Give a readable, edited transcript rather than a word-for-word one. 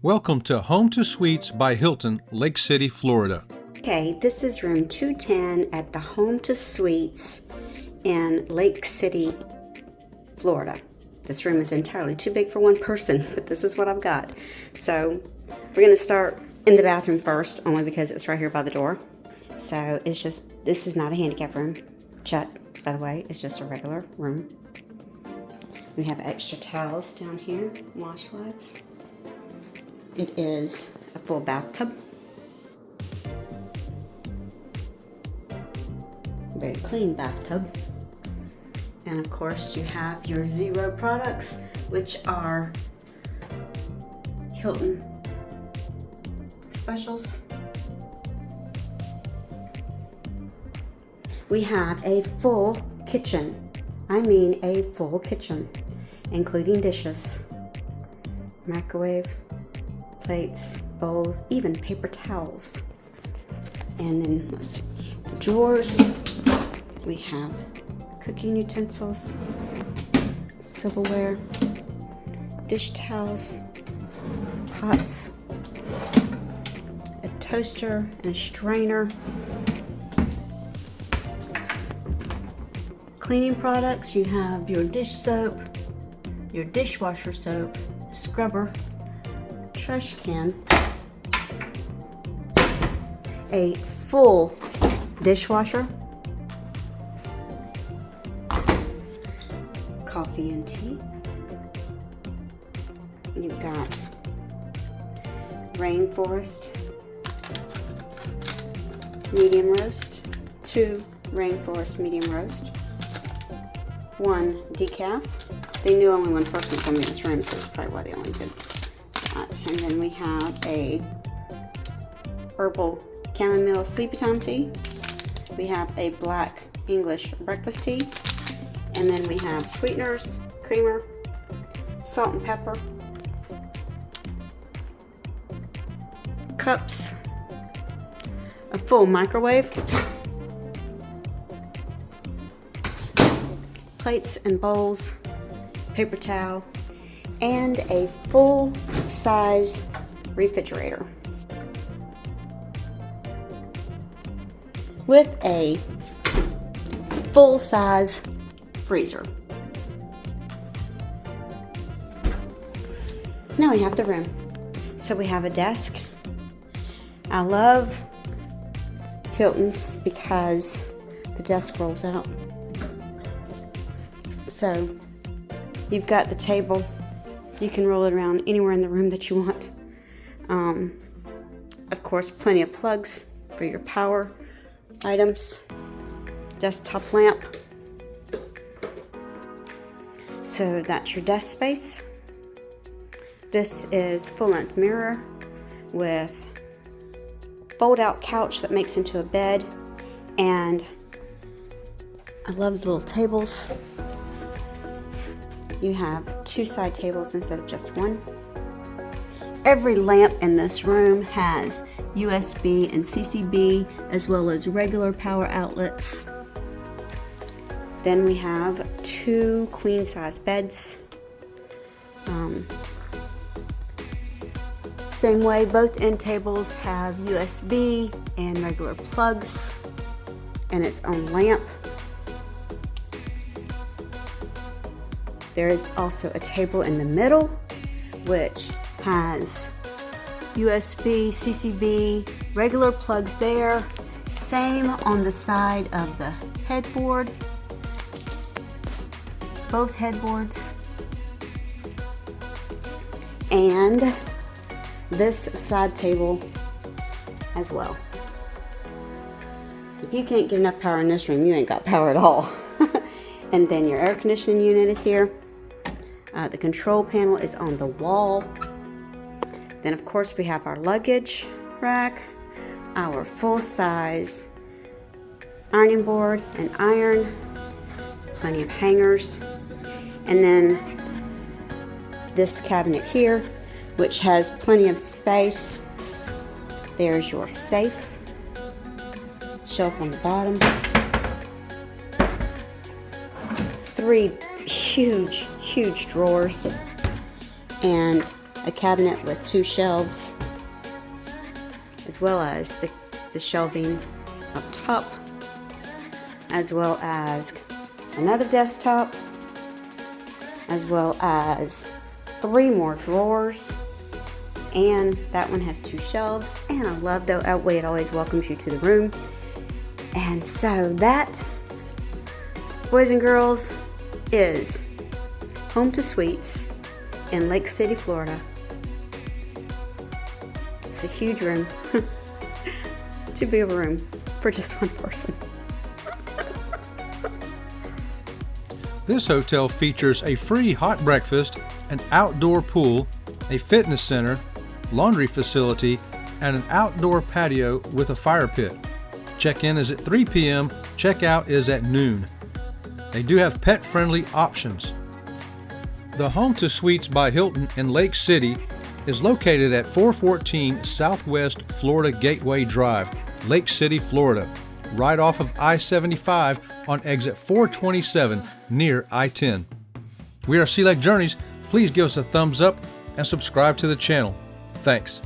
Welcome to Home2 Suites by Hilton, Lake City, Florida. Okay, this is room 210 at the Home2 Suites in Lake City, Florida. This room is entirely too big for one person, but this is what I've got. So we're going to start in the bathroom first, only because it's right here by the door. So it's just, this is not a handicap room. Chat, by the way, it's just a regular room. We have extra towels down here, washcloths. It is a full bathtub. Very clean bathtub. And of course you have your zero products, which are Hilton specials. We have a full kitchen. I mean a full kitchen, including dishes, microwave, plates, bowls, even paper towels. And then let's see, the drawers. We have cooking utensils, silverware, dish towels, pots, a toaster and a strainer. Cleaning products, you have your dish soap, your dishwasher soap, scrubber, trash can, a full dishwasher, coffee and tea. You've got rainforest, medium roast, 2 rainforest medium roast, 1 decaf. They knew only one person was coming in this room, so that's probably why they only did that. And then we have a herbal chamomile sleepy time tea. We have a black English breakfast tea. And then we have sweeteners, creamer, salt and pepper, cups, a full microwave, plates and bowls, paper towel, and a full-size refrigerator with a full-size freezer. Now we have the room. So we have a desk. I love Hilton's because the desk rolls out. So you've got the table. You can roll it around anywhere in the room that you want. Of course, plenty of plugs for your power items. Desktop lamp. So that's your desk space. This is full-length mirror with fold-out couch that makes into a bed, and I love the little tables. You have 2 side tables instead of just 1. Every lamp in this room has USB and CCB, as well as regular power outlets. Then we have 2 queen-size beds. Same way, both end tables have USB and regular plugs and its own lamp. There is also a table in the middle, which has USB, CCB, regular plugs there. Same on the side of the headboard. Both headboards. And this side table as well. If you can't get enough power in this room, you ain't got power at all. And then your air conditioning unit is here. The control panel is on the wall. Then of course we have our luggage rack, our full-size ironing board and iron, plenty of hangers, and then this cabinet here, which has plenty of space. There's your safe, shelf on the bottom, 3 huge drawers, and a cabinet with 2 shelves, as well as the shelving up top, as well as another desktop, as well as 3 more drawers, and that one has 2 shelves. And I love the way it always welcomes you to the room. And so that, boys and girls, is Home2 Suites in Lake City, Florida. It's a huge room. Too big of a room for just one person. This hotel features a free hot breakfast, an outdoor pool, a fitness center, laundry facility, and an outdoor patio with a fire pit. Check-in is at 3 p.m., check-out is at noon. They do have pet-friendly options. The Home2 Suites by Hilton in Lake City is located at 414 Southwest Florida Gateway Drive, Lake City, Florida, right off of I-75 on exit 427 near I-10. We are Sea Lake Journeys. Please give us a thumbs up and subscribe to the channel. Thanks.